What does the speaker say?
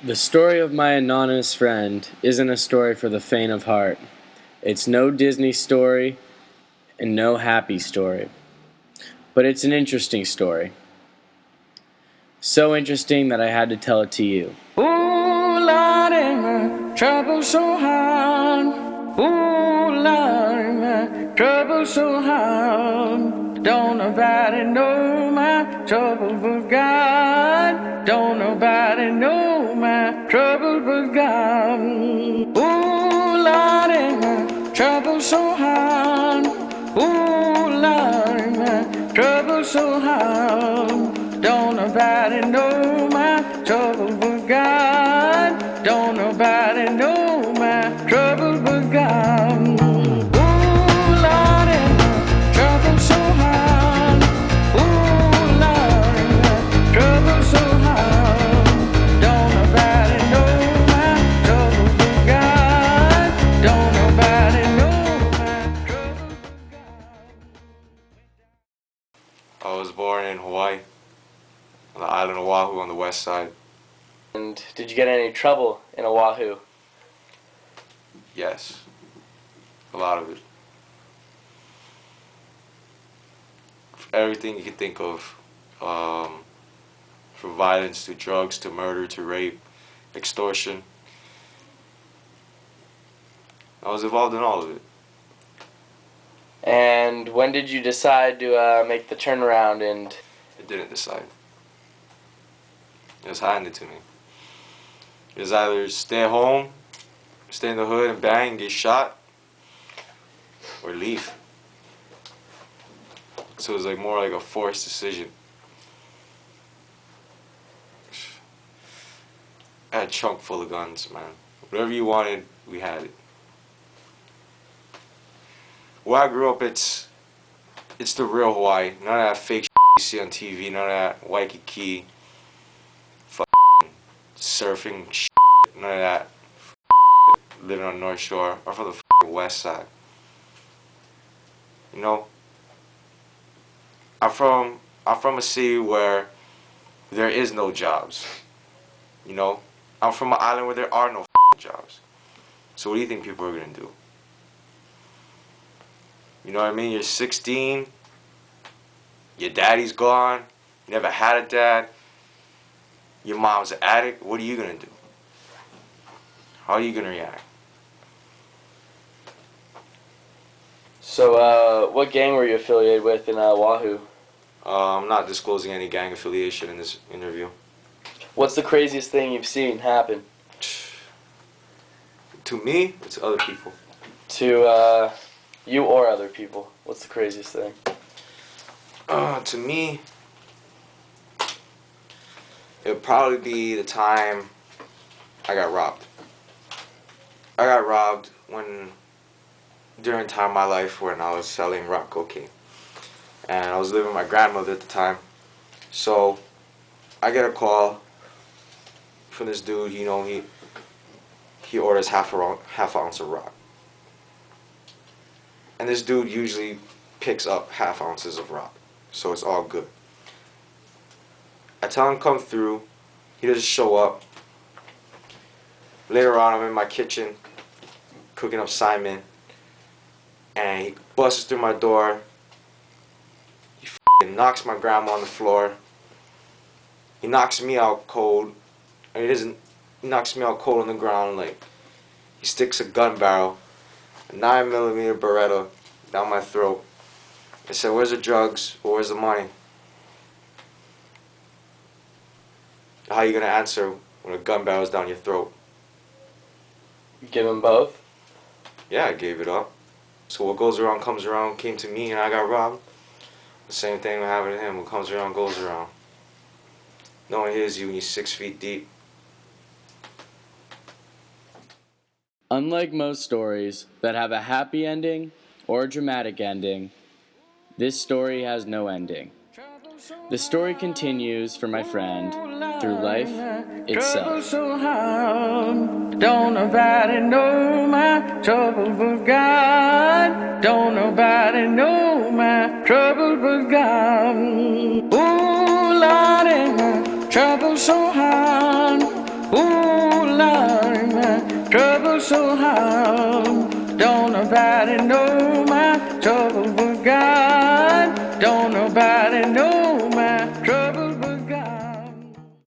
The story of my anonymous friend isn't a story for the faint of heart. It's no Disney story and no happy story. But it's an interesting story. So interesting that I had to tell it to you. Ooh, Lordy, my trouble so hard. Ooh, Lordy, my trouble so hard. Don't nobody know my trouble but God. Don't nobody know my trouble but God. Ooh, Lordy, my trouble so hard. Ooh, Lordy, my trouble so hard. Don't nobody know my trouble but God. Don't nobody know my trouble but God. Ooh, Lordy, my trouble so hard. Ooh, Lordy, my trouble so hard. Don't nobody know my trouble but God. Don't nobody know my trouble but God. I was born in Hawaii, on the island of Oahu on the west side. And did you get in any trouble in Oahu? Yes, a lot of it. Everything you can think of, from violence to drugs to murder to rape, extortion. I was involved in all of it. And when did you decide to make the turnaround and... I didn't decide. It was handed to me. It was either stay at home, stay in the hood and bang, get shot, or leave. So it was like more like a forced decision. I had a trunk full of guns, man. Whatever you wanted, we had it. Where I grew up, it's the real Hawaii. None of that fake you see on TV, none of that Waikiki, surfing, none of that living on North Shore or from the west side. You know, I'm from a city where there is no jobs. You know, I'm from an island where there are no jobs. So what do you think people are gonna do? You know what I mean? You're 16, your daddy's gone, you never had a dad, your mom's an addict. What are you gonna do? How are you gonna react? So, what gang were you affiliated with in Oahu? I'm not disclosing any gang affiliation in this interview. What's the craziest thing you've seen happen? To me, or to other people? To, you or other people? What's the craziest thing? To me, it would probably be the time I got robbed. I got robbed during a time of my life when I was selling rock cocaine. And I was living with my grandmother at the time. So I get a call from this dude, you know, he orders half ounce of rock. And this dude usually picks up half ounces of rock. So it's all good. I tell him come through. He doesn't show up. Later on, I'm in my kitchen cooking up Simon, and he busts through my door. He f***ing knocks my grandma on the floor. He knocks me out cold. And he knocks me out cold on the ground. Like, he sticks a gun barrel, a 9mm Beretta, down my throat. I said, "Where's the drugs? Or where's the money?" How are you gonna answer when a gun barrel's down your throat? Give them both? Yeah, I gave it up. So what goes around comes around came to me and I got robbed. The same thing will happen to him. What comes around goes around. No one hears you when you're 6 feet deep. Unlike most stories that have a happy ending or a dramatic ending, this story has no ending. The story continues for my friend through life itself. So hard. Don't nobody know my trouble but God. Don't nobody know my trouble but God. Ooh, Lordy, my trouble so hard. Ooh, so hard. Don't nobody know my trouble but God. Don't nobody know